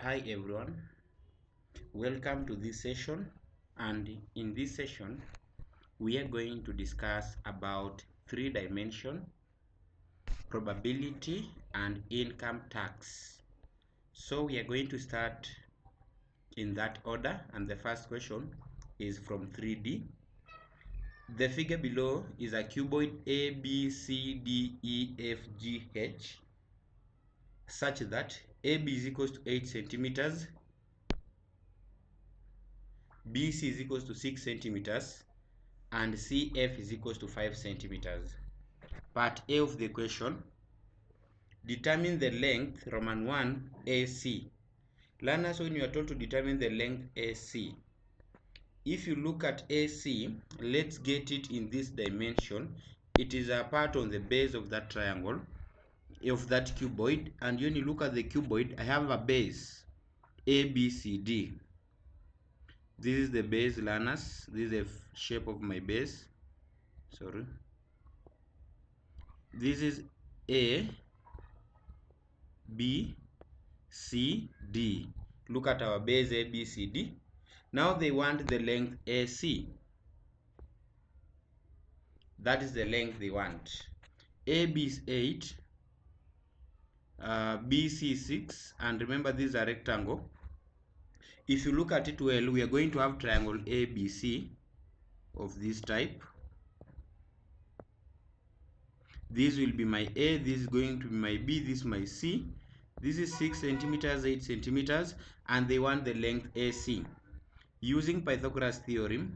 Hi everyone, welcome to this session, and in this session we are going to discuss about three dimension, probability and income tax. So we are going to start in that order, and the first question is from 3D. The figure below is a cuboid A, B, C, D, E, F, G, H such that AB is equals to 8 centimeters, BC is equals to 6 centimeters, and CF is equals to 5 centimeters. Part A of the question, determine the length, Roman 1, AC. Learners, when you are told to determine the length AC, if you look at AC, let's get it in this dimension. It is a part on the base of that triangle, of that cuboid, and when you look at the cuboid, I have a base, ABCD. This is the base, learners. This is the shape of my base. Sorry. This is A, B, C, D. Look at our base A, B, C, D. Now they want the length AC. That is the length they want. AB is 8, BC is 6, and remember this is a rectangle. If you look at it well, we are going to have triangle ABC of this type. This will be my A, this is going to be my B, this is my C. This is 6 centimeters, 8 centimeters, and they want the length AC. Using Pythagoras theorem,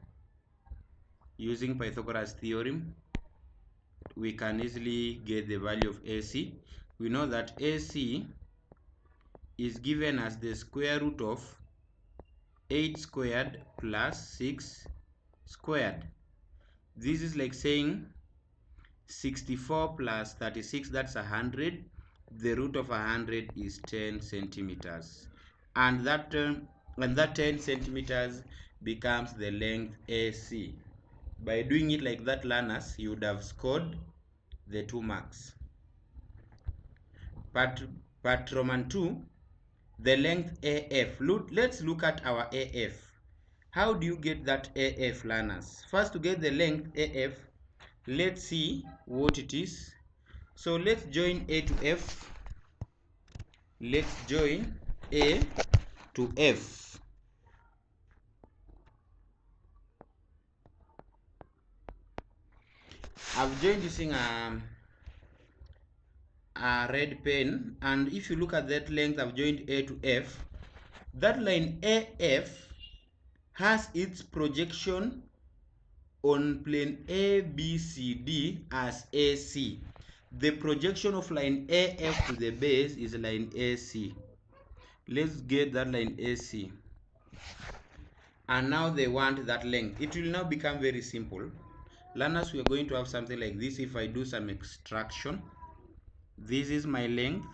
we can easily get the value of AC. We know that AC is given as the square root of 8 squared plus 6 squared. This is like saying 64 plus 36, that's 100. The root of 100 is 10 centimeters. And that 10 centimeters becomes the length AC. By doing it like that, learners, you would have scored the 2 marks. Part Roman 2, the length AF. Let's look at our AF. How do you get that AF, learners? First, to get the length AF, let's see what it is. So let's join A to F. Let's join A to F. I've joined using a red pen, and if you look at that length I've joined A to F, that line AF has its projection on plane ABCD as AC. The projection of line AF to the base is line AC. Let's get that line AC. And now they want that length. It will now become very simple. Learners, we are going to have something like this. If I do some extraction, this is my length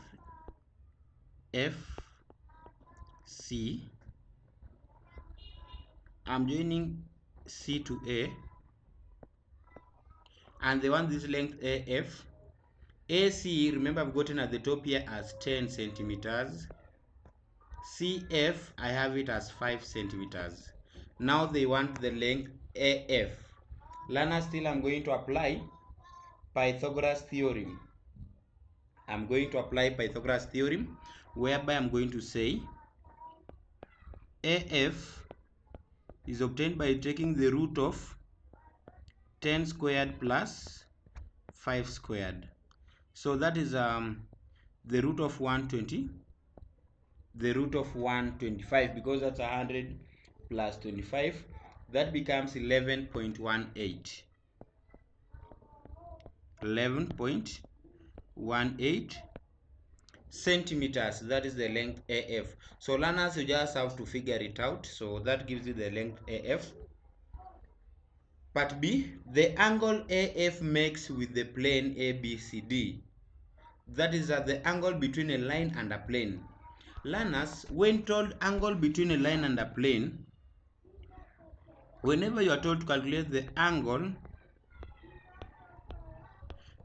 FC. I'm joining C to A, and they want this length AF. AC, remember I've gotten at the top here as 10 centimeters. CF, I have it as 5 centimeters. Now they want the length AF. Learners, still I'm going to apply Pythagoras theorem. I'm going to apply Pythagoras theorem, whereby I'm going to say AF is obtained by taking the root of 10 squared plus 5 squared. So that is the root of 120, the root of 125, because that's 100 plus 25. That becomes 11.18. 11.18 centimeters. That is the length AF. So learners, you just have to figure it out. So that gives you the length AF. Part B, the angle AF makes with the plane ABCD. That is the angle between a line and a plane. Learners, when told angle between a line and a plane, whenever you are told to calculate the angle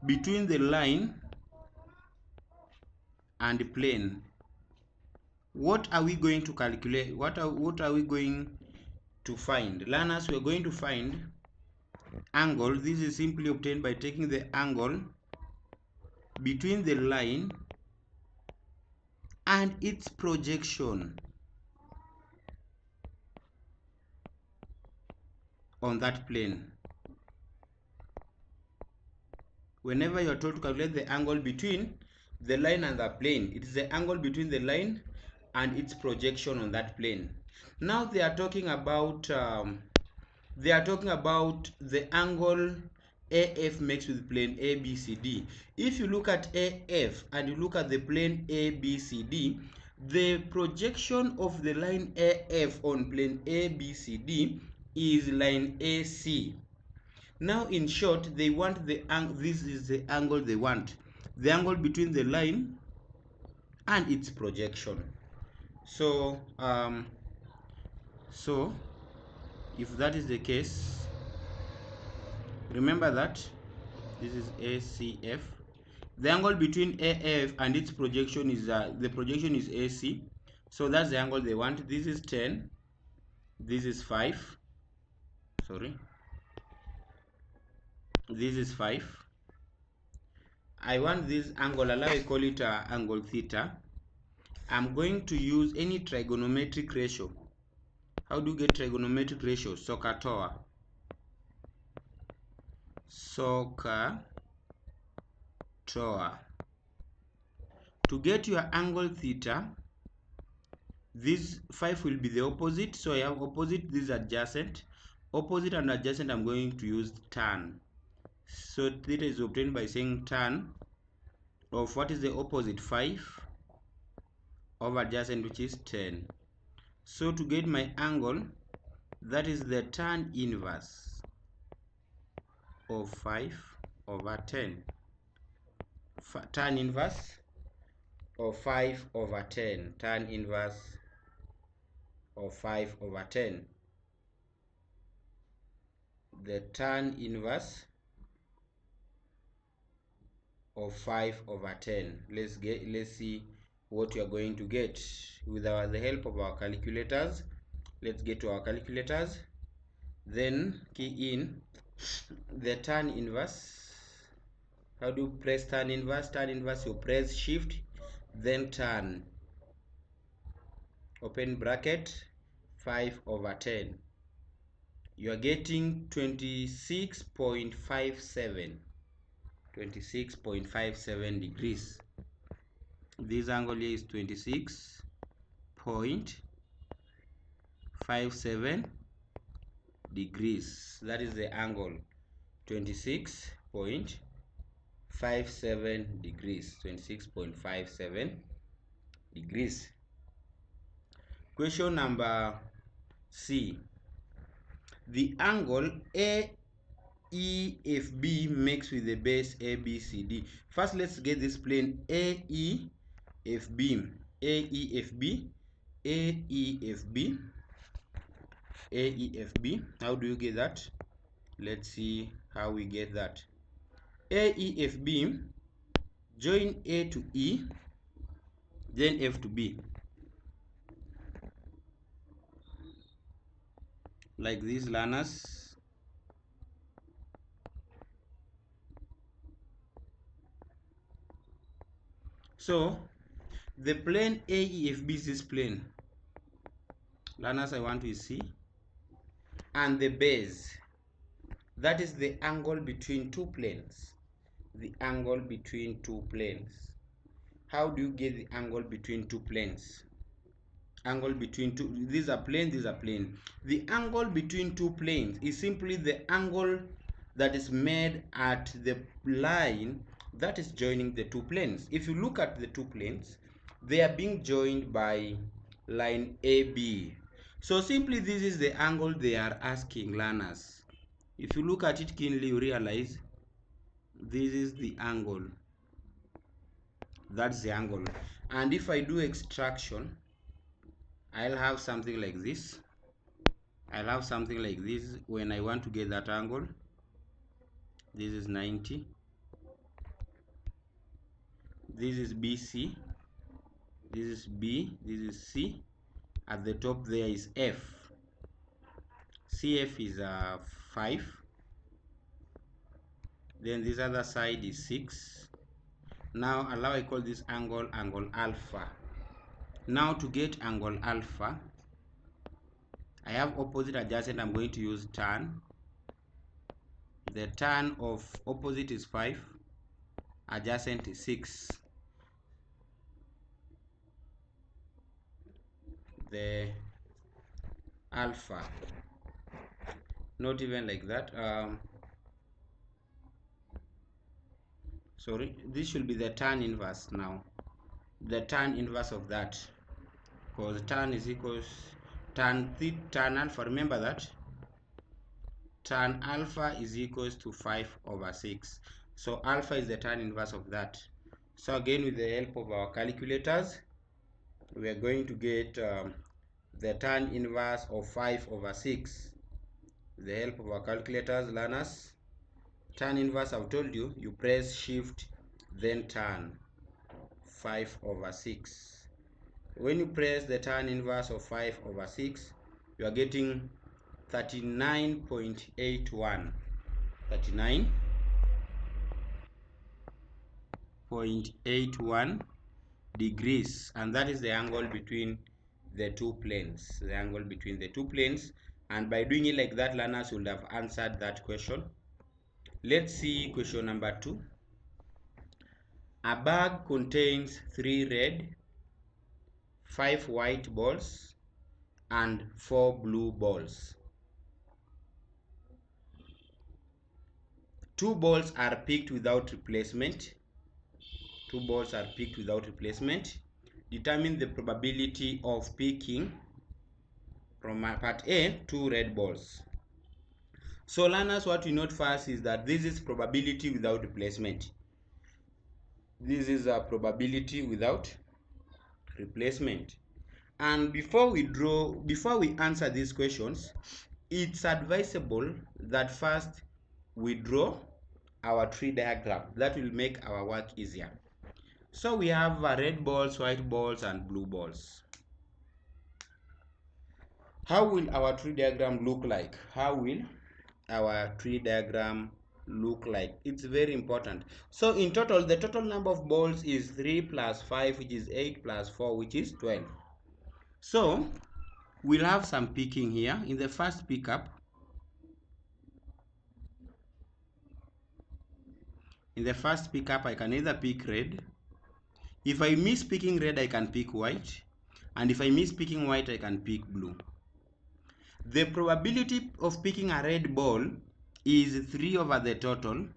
between the line and the plane, what are we going to calculate? What are we going to find? Learners, we are going to find angle. This is simply obtained by taking the angle between the line and its projection on that plane. Whenever you are told to calculate the angle between the line and the plane, it is the angle between the line and its projection on that plane. Now they are talking about the angle AF makes with plane ABCD. If you look at AF and you look at the plane ABCD, the projection of the line AF on plane ABCD is line AC. Now in short, they want the angle. This is the angle they want, the angle between the line and its projection. So if that is the case, remember that this is ACF. The angle between AF and its projection is the projection is AC. So that's the angle they want. This is 10. This is 5. Sorry. This is 5. I want this angle, allow I call it angle theta. I'm going to use any trigonometric ratio. How do you get trigonometric ratio? SOHCAHTOA. To get your angle theta, this 5 will be the opposite. So I have opposite, this adjacent. Opposite and adjacent, I'm going to use tan. So theta is obtained by saying tan of what is the opposite? 5 over adjacent, which is 10. So to get my angle, that is the tan inverse of 5 over 10. Tan inverse of 5 over 10. Tan inverse of 5 over 10. The tan inverse of 5 over 10. Let's see what you are going to get with the help of our calculators. Let's get to our calculators, then key in the tan inverse. How do you press tan inverse? Tan inverse, you press shift, then tan, open bracket, 5 over 10. You are getting 26.57 degrees. This angle here is 26.57 degrees. That is the angle, 26.57 degrees. 26.57 degrees. Question number C. The angle AEFB makes with the base ABCD. First, let's get this plane AEFB. AEFB. How do you get that? Let's see how we get that. AEFB, join A to E, then F to B. Like these, learners. So the plane AEFB is this plane. Learners, I want to see. And the base, that is the angle between two planes. The angle between two planes. How do you get the angle between two planes? Angle between two, these are plane, these are plane. The angle between two planes is simply the angle that is made at the line that is joining the two planes. If you look at the two planes, they are being joined by line AB. So simply this is the angle they are asking, learners. If you look at it keenly, you realize this is the angle. That's the angle. And if I do extraction, I'll have something like this. I'll have something like this when I want to get that angle. This is 90. This is BC. this is B, this is C, at the top there is F. CF is 5, then this other side is 6. Now allow I call this angle alpha. Now to get angle alpha, I have opposite adjacent, I'm going to use tan. The tan of opposite is 5, adjacent is 6. The alpha, not even like that, sorry, this should be the tan inverse now. The tan inverse of that, because tan is equals tan alpha, remember that tan alpha is equals to 5/6. So alpha is the tan inverse of that. So again, with the help of our calculators, we are going to get the tan inverse of 5/6. With the help of our calculators, learners, tan inverse, I've told you, you press shift then tan 5/6. When you press the tan inverse of 5/6, you are getting 39.81 39.81 degrees, and that is the angle between the two planes, and by doing it like that, learners would have answered that question. Let's see question number 2. A bag contains 3 red, 5 white balls and 4 blue balls. 2 balls are picked without replacement. Determine the probability of picking, from part A, 2 red balls. So learners, what we note first is that this is probability without replacement. This is a probability without replacement. And before we answer these questions, it's advisable that first we draw our tree diagram. That will make our work easier. So we have red balls, white balls, and blue balls. How will our tree diagram look like? It's very important. So in total, the total number of balls is 3 plus 5, which is 8, plus 4, which is 12. So we'll have some picking here. In the first pickup, I can either pick red. If I miss picking red, I can pick white. And if I miss picking white, I can pick blue. The probability of picking a red ball is 3 over the total,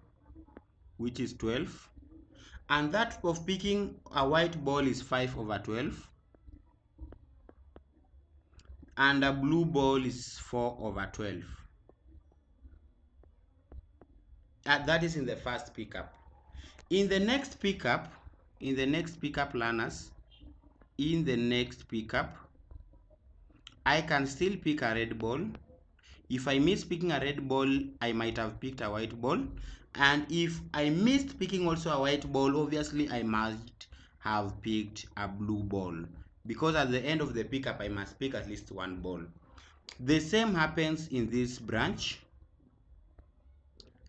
which is 12. And that of picking a white ball is 5/12. And a blue ball is 4/12. That is in the first pickup. In the next pickup, learners, I can still pick a red ball. If I miss picking a red ball, I might have picked a white ball. And if I missed picking also a white ball, obviously I must have picked a blue ball, because at the end of the pickup, I must pick at least one ball. The same happens in this branch.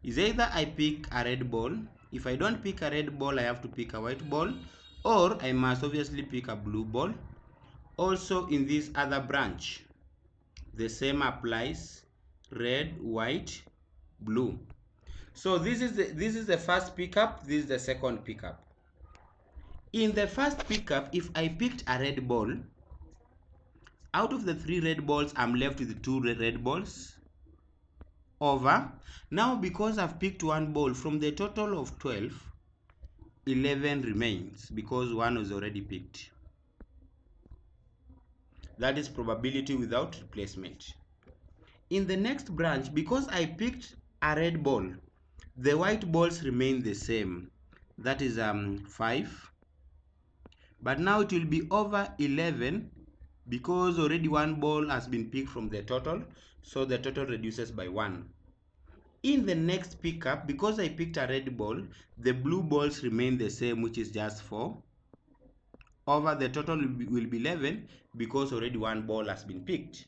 Is either I pick a red ball. If I don't pick a red ball, I have to pick a white ball, or I must obviously pick a blue ball. Also in this other branch, the same applies: red, white, blue. So this is the first pickup, this is the second pickup. In the first pickup, if I picked a red ball, out of the 3 red balls, I'm left with 2 red balls. Over, now because I've picked one ball, from the total of 12, 11 remains because one was already picked. That is probability without replacement. In the next branch, because I picked a red ball, the white balls remain the same. That is 5. But now it will be over 11 because already one ball has been picked from the total. So the total reduces by 1. In the next pickup, because I picked a red ball, the blue balls remain the same, which is just 4. over the total will be 11 because already one ball has been picked.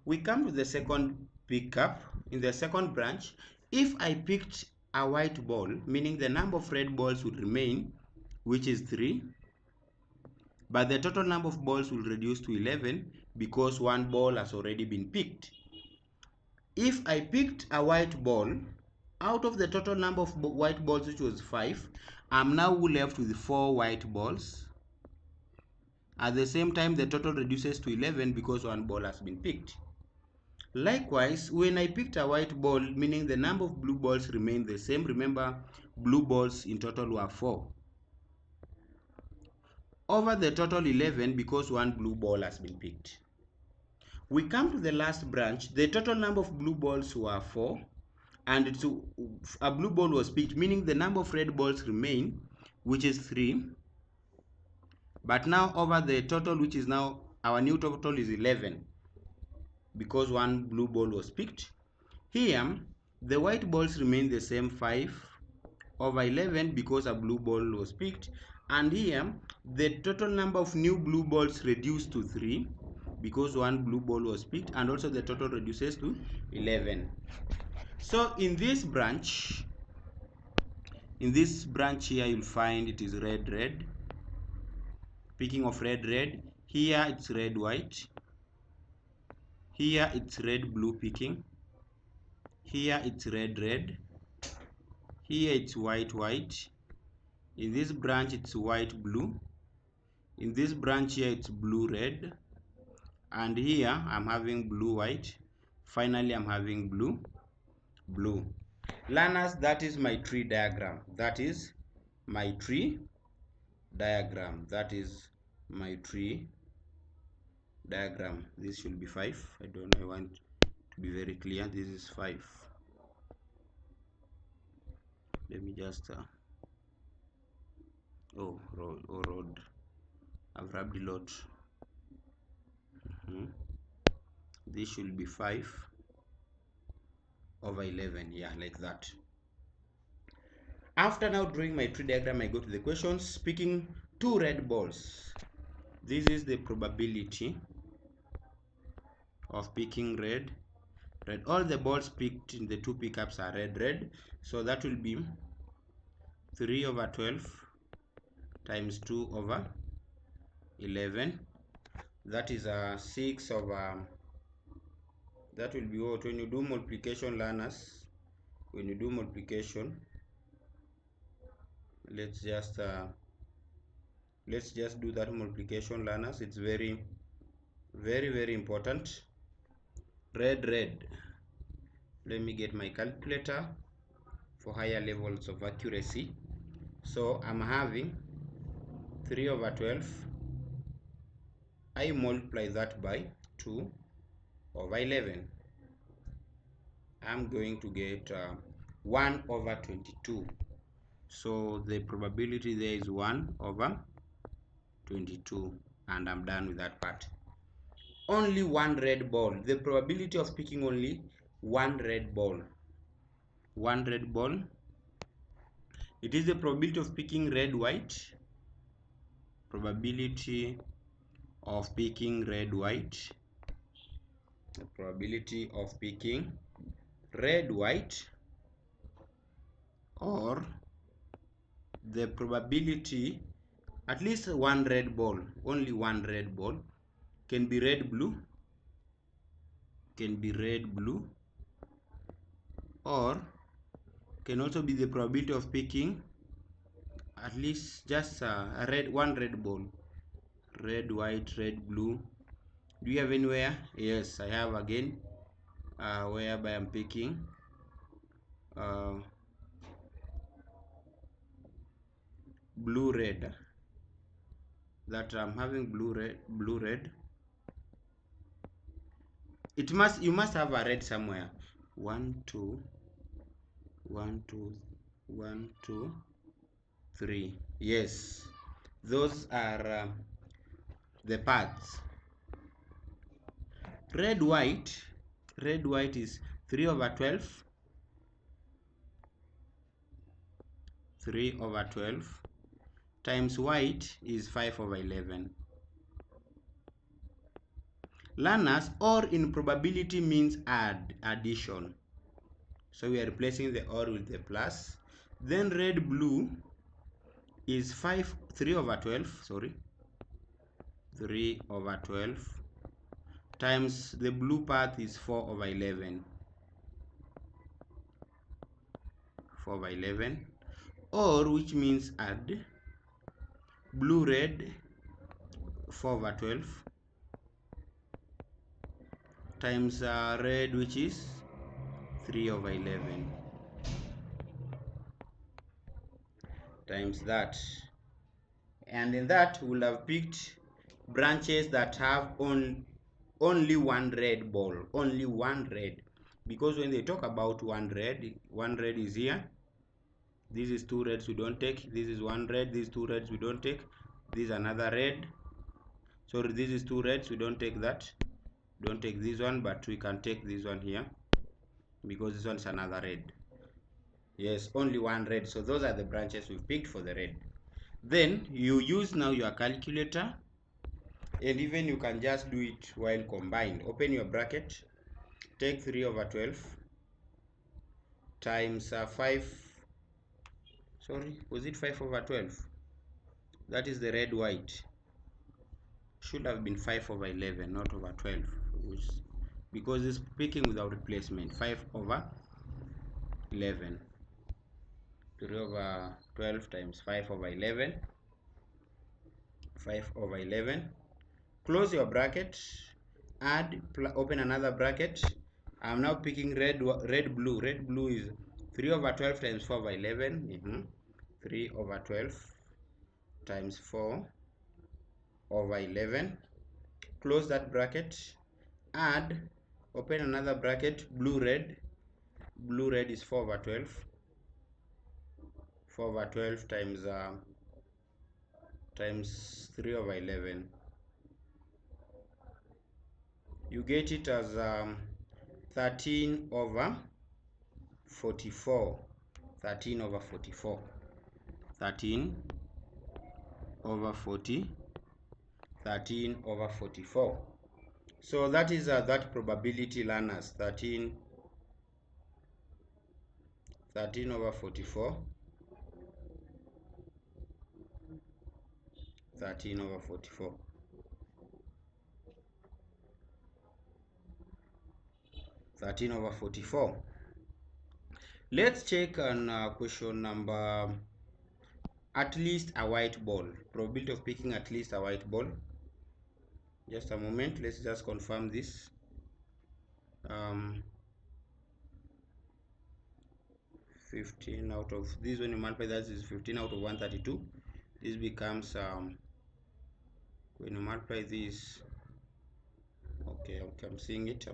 We come to the second pickup. In the second branch, if I picked a white ball, meaning the number of red balls would remain, which is 3, but the total number of balls will reduce to 11 because one ball has already been picked. If I picked a white ball, out of the total number of white balls, which was 5, I'm now left with 4 white balls. At the same time, the total reduces to 11 because one ball has been picked. Likewise, when I picked a white ball, meaning the number of blue balls remained the same. Remember, blue balls in total were 4. Over the total 11 because one blue ball has been picked. We come to the last branch. The total number of blue balls were 4. And a blue ball was picked, meaning the number of red balls remain, which is 3. But now over the total, which is now our new total, is 11 because one blue ball was picked. Here, the white balls remain the same, 5 over 11 because a blue ball was picked. And here, the total number of new blue balls reduced to 3 because one blue ball was picked, and also the total reduces to 11. So in this branch here, you'll find it is red, red. Picking of red, red. Here it's red, white. Here it's red, blue picking. Here it's red, red. Here it's white, white. In this branch it's white, blue. In this branch here it's blue, red. And here I'm having blue, white. Finally I'm having blue, blue. Learners, that is my tree diagram. That is my tree diagram. That is my tree diagram. This should be 5. I don't know, I want to be very clear. This is 5. Let me just road. I've rubbed a lot. This should be 5 over 11. Yeah, like that. After now drawing my tree diagram, I go to the questions. Picking 2 red balls. This is the probability of picking red. All the balls picked in the 2 pickups are red, red. So that will be 3 over 12 times 2 over 11. That is 6 over, that will be what? When you do multiplication, learners, when you do multiplication, let's just do that multiplication, learners. It's very, very, very important. Red, red. Let me get my calculator for higher levels of accuracy. So I'm having 3 over 12. I multiply that by 2 over 11. I'm going to get 1 over 22. So the probability there is 1 over 22, and I'm done with that part. Only one red ball. The probability of picking only one red ball. One red ball. It is the probability of picking red, white. Probability of picking red, white. The probability of picking red, white, or the probability at least one red ball, only one red ball, can be red, blue, or can also be the probability of picking at least just one red ball, red, white, red, blue. Do you have anywhere? Yes, I have again, whereby I'm picking blue, red. That I'm having blue, red. You must have a red somewhere. 1, 2, 1, 2, 1, 2, 3. Yes, those are the parts. Red, white is 3 over 12. 3 over 12 times white is 5 over 11. Learners, or in probability means addition. So we are replacing the or with the plus. Then red blue is 3 over 12, sorry. 3 over 12 times the blue path is 4 over 11. 4 over 11. Or which means add blue red 4 over 12 times red, which is 3 over 11, times that. And in that we'll have picked branches that have only one red ball, only one red, because when they talk about one red is here. This is 2 reds we don't take, this is 1 red, these 2 reds we don't take, this is another red, sorry, this is 2 reds, we don't take that, don't take this one, but we can take this one here because this one is another red. Yes, only one red. So those are the branches we've picked for the red. Then you use now your calculator, and even you can just do it while combined. Open your bracket, take 3 over 12 times 5, sorry, was it 5 over 12? That is the red white. Should have been 5 over 11, not over 12, because it's picking without replacement. 5 over 11. 3 over 12 times 5 over 11. 5 over 11. Close your bracket, add, open another bracket. I'm now picking red blue. Red blue is 3 over 12 times 4 over 11. 3 over 12 times 4 over 11. Close that bracket, add, open another bracket, blue red. Blue red is 4 over 12. 4 over 12 times 3 over 11. You get it as 13 over 44. 13 over 44. 13 over 40. 13 over 44. So that is that probability, learners. 13 over 44. 13 over 44. 13 over 44. Let's check on question number, at least a white ball. Probability of picking at least a white ball. Just a moment, let's just confirm this. 15 out of this, when you multiply that, is 15 out of 132. This becomes when you multiply this, okay, I'm seeing it,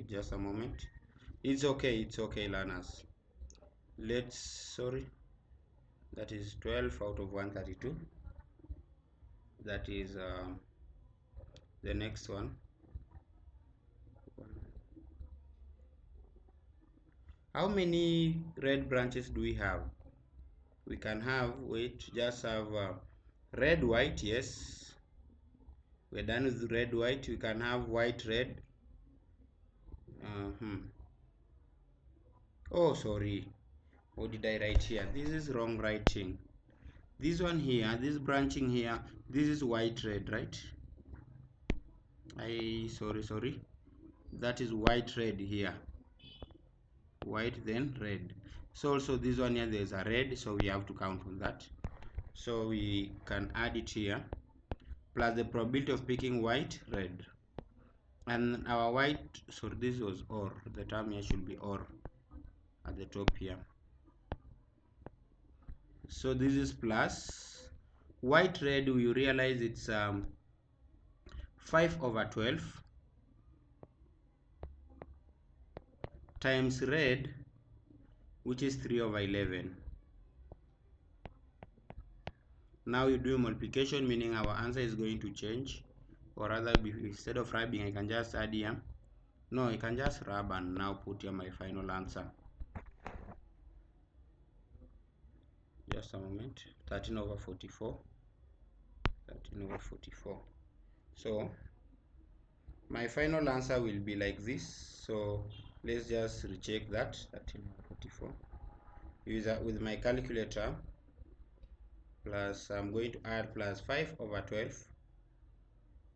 just a moment. It's okay, learners. That is 12 out of 132. That is the next one. How many red branches do we have? We can have, just have red white. Yes, we're done with red white. We can have white red. Oh, sorry, what did I write here? This is wrong writing. This one here, this branching here, this is white red, right? Sorry, that is white red here, white then red. So also this one here, there's a red, so we have to count on that. So we can add it here, plus the probability of picking white red. And our white, so this was or, the term here should be or at the top here. So this is plus white red, we realize it's 5 over 12 times red, which is 3 over 11. Now you do multiplication, meaning our answer is going to change, or rather, instead of rubbing, I can just add here. No, I can just rub and now put here my final answer. Just a moment. 13 over 44. 13 over 44. So my final answer will be like this. So let's just recheck that. 13 over 44. Use that with my calculator. Plus, I'm going to add plus 5 over 12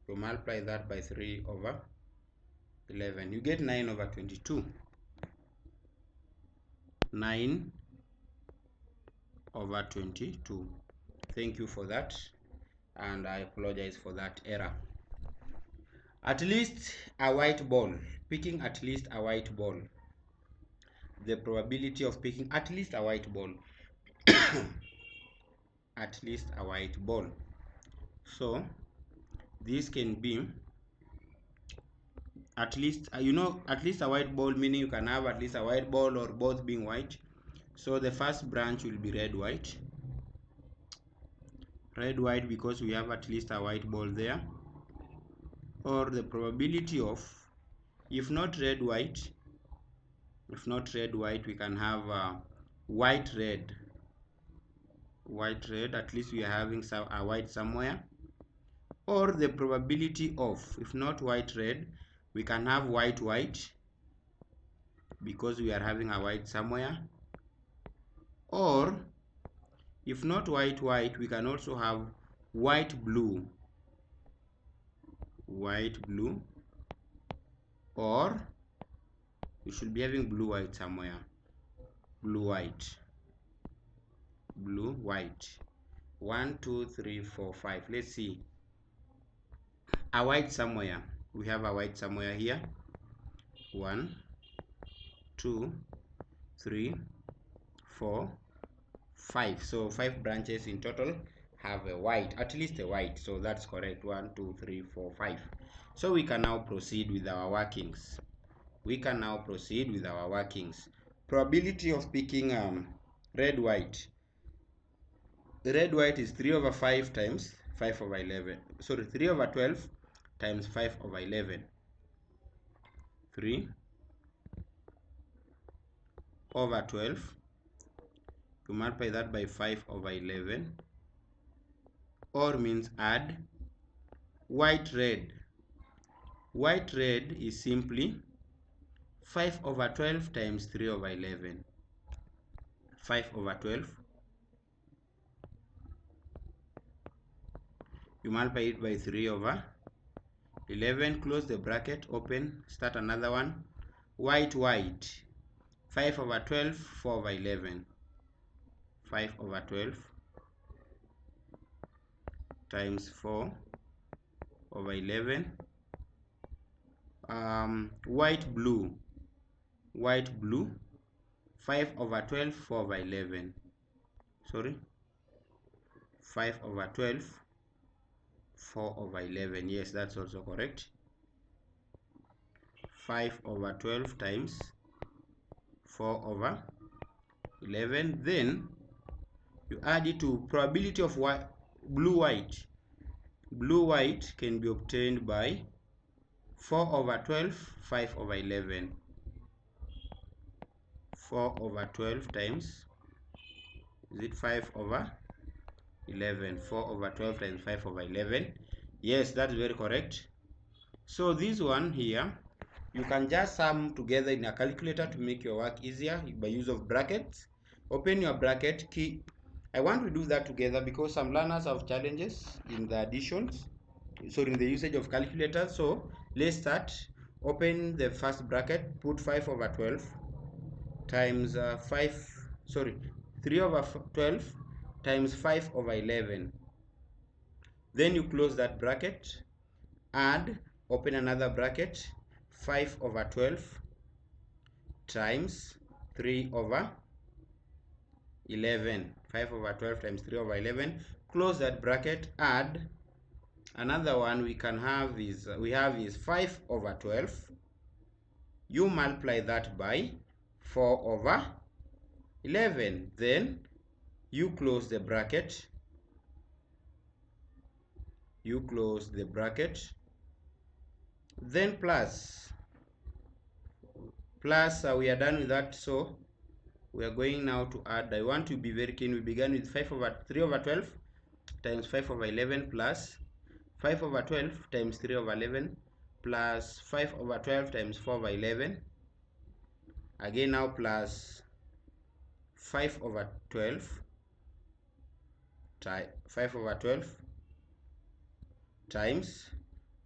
to multiply that by 3 over 11. You get 9 over 22. 9 over 22. Thank you for that, and I apologize for that error. At least a white ball. Picking at least a white ball. The probability of picking at least a white ball. At least a white ball. So this can be at least, at least a white ball, meaning you can have at least a white ball or both being white. So the first branch will be red white. Red white because we have at least a white ball there. Or the probability of, if not red white, we can have white red. White red, at least we are having a white somewhere. Or the probability of, if not white red, we can have white white because we are having a white somewhere. Or if not white white, we can also have white blue. White blue. Or we should be having blue white somewhere. Blue white. Blue white. 1 2 3 4 5. Let's see. A white somewhere. We have a white somewhere here. 1 2 3 4 5. So 5 branches in total have a white, at least a white. So that's correct. 1 2 3 4 5. So we can now proceed with our workings. Probability of picking red white. The red white is 3 over 5 times 5 over 11. Sorry, 3 over 12 times 5 over 11. 3 over 12. You multiply that by 5 over 11. Or means add white red. White red is simply 5 over 12 times 3 over 11. 5 over 12. You multiply it by 3 over 11. Close the bracket, open, start another one. White white. 5 over 12, 4 over 11. 5 over 12 times 4 over 11. White blue. 5 over 12, 4 over 11. Sorry. 5 over 12, 4 over 11. Yes, that's also correct. 5 over 12 times 4 over 11. Then you add it to probability of blue white. Blue white can be obtained by 4 over 12, 5 over 11. 4 over 12 times, is it 5 over 11? 4 over 12 times 5 over 11. Yes, that's very correct. So this one here, you can just sum together in a calculator to make your work easier by use of brackets. Open your bracket key. I want to do that together because some learners have challenges in the additions, so in the usage of calculators. So let's start. Open the first bracket, put 5 over 12 times 3 over 12 times 5 over 11. Then you close that bracket, add, open another bracket, 5 over 12 times 3 over 11. 5 over 12 times 3 over 11. Close that bracket, add. Another one we can have is, we have is 5 over 12. You multiply that by 4 over 11. Then you close the bracket. You close the bracket. Then plus we are done with that. So we are going now to add. I want to be very keen. We began with 3 over 12 times 5 over 11 plus 5 over 12 times 3 over 11 plus 5 over 12 times 4 over 11, again now plus 5 over 12 5 over 12 times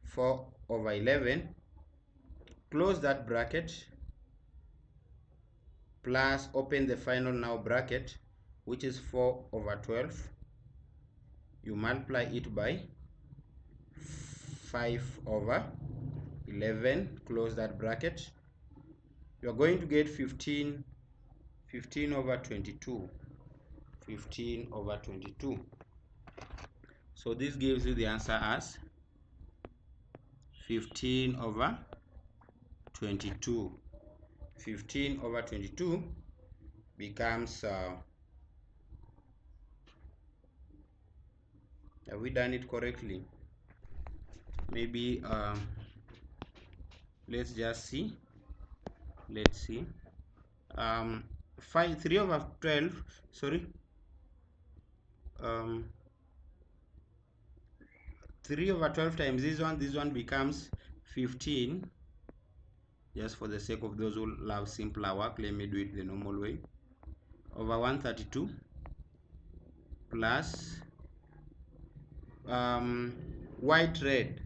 4 over 11, close that bracket, plus open the final now bracket, which is 4 over 12. You multiply it by 5 over 11, close that bracket. You are going to get 15 over 22. 15 over 22. So this gives you the answer as 15 over 22. 15 over 22 becomes have we done it correctly? Maybe let's just see. Let's see. 3 over 12, sorry, 3 over 12 times this one becomes 15. Just for the sake of those who love simpler work, let me do it the normal way. Over 132 plus white red.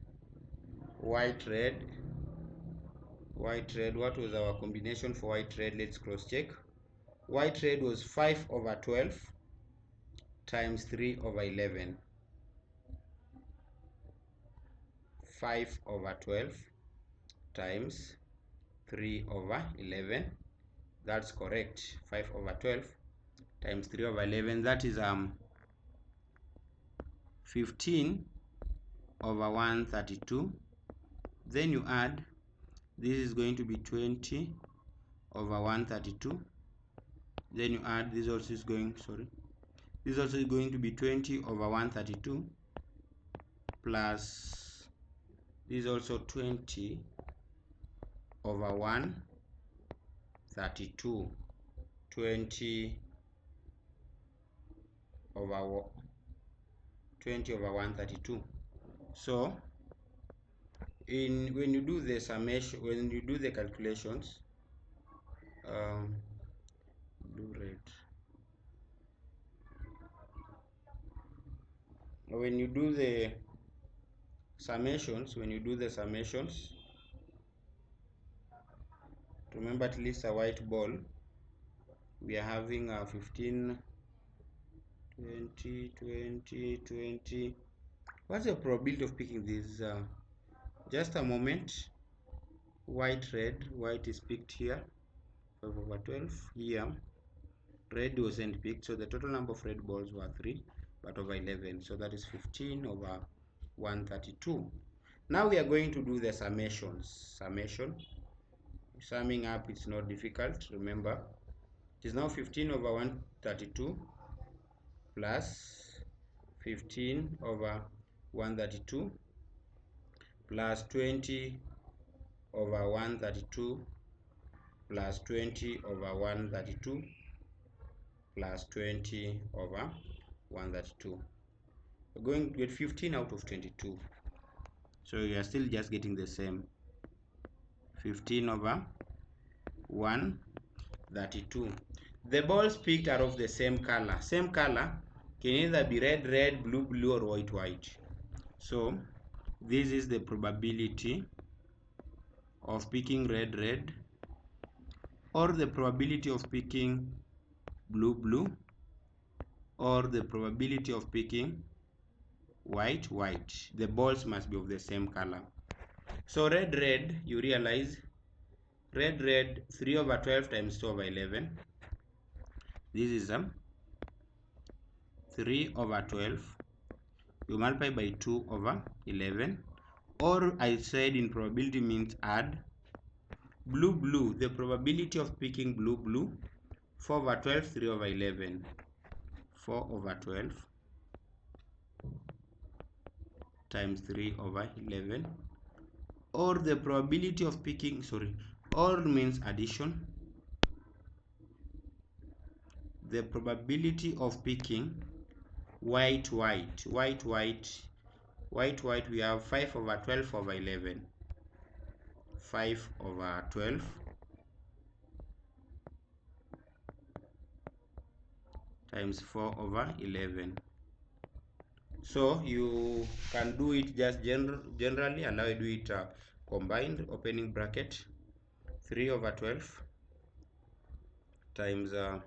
What was our combination for white red? Let's cross check. White red was 5 over 12 times 3 over 11. 5 over 12 times 3 over 11. That's correct. 5 over 12 times 3 over 11. That is 15 over 132. Then you add, this is going to be 20 over 132. Then you add, this also is going, this also is going to be 20 over 132 plus this is also 20 over 132. 20 over 132. So when you do the summation, when you do the calculations, blue red, when you do the summations, remember at least a white ball, we are having 15, 20, 20, 20. What's the probability of picking this? Just a moment. White, red, white is picked here, 5 over 12 here. Red wasn't picked, so the total number of red balls were 3, but over 11, so that is 15 over 132. Now we are going to do the summations. Summing up, it's not difficult. Remember, it is now 15 over 132 plus 15 over 132 plus 20 over 132 plus 20 over 132 plus 20 over 132. We're going to get 15 out of 22. So you are still just getting the same. 15 over 132. The balls picked are of the same color. Same color can either be red, red, blue, blue, or white, white. So this is the probability of picking red, red, or the probability of picking blue, blue, or the probability of picking white, white. The balls must be of the same color. So red, red, you realize red, red, 3 over 12 times 2 over 11. This is 3 over 12. You multiply by 2 over 11. Or I said in probability means add. Blue, blue, the probability of picking blue, blue, 4 over 12, 3 over 11. 4 over 12 times 3 over 11. Or the probability of picking, or means addition. The probability of picking white, we have 5 over 12 over 11. 5 over 12 times 4 over 11. So you can do it just generally, and now I do it combined, opening bracket, 3 over 12 times 2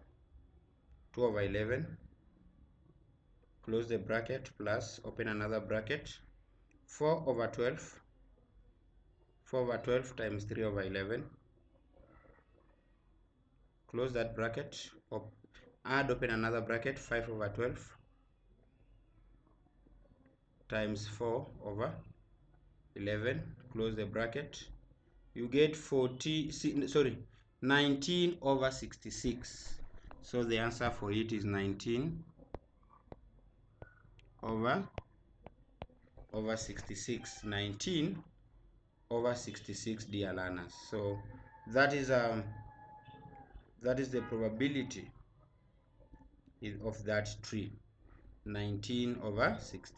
over 11, close the bracket, plus open another bracket, 4 over 12 times 3 over 11, close that bracket, open another bracket, 5 over 12 times 4 over 11, close the bracket, you get 19 over 66. So the answer for it is 19 over 66. 19 over 66, dear learners. So that is the probability of that tree, 19 over 66.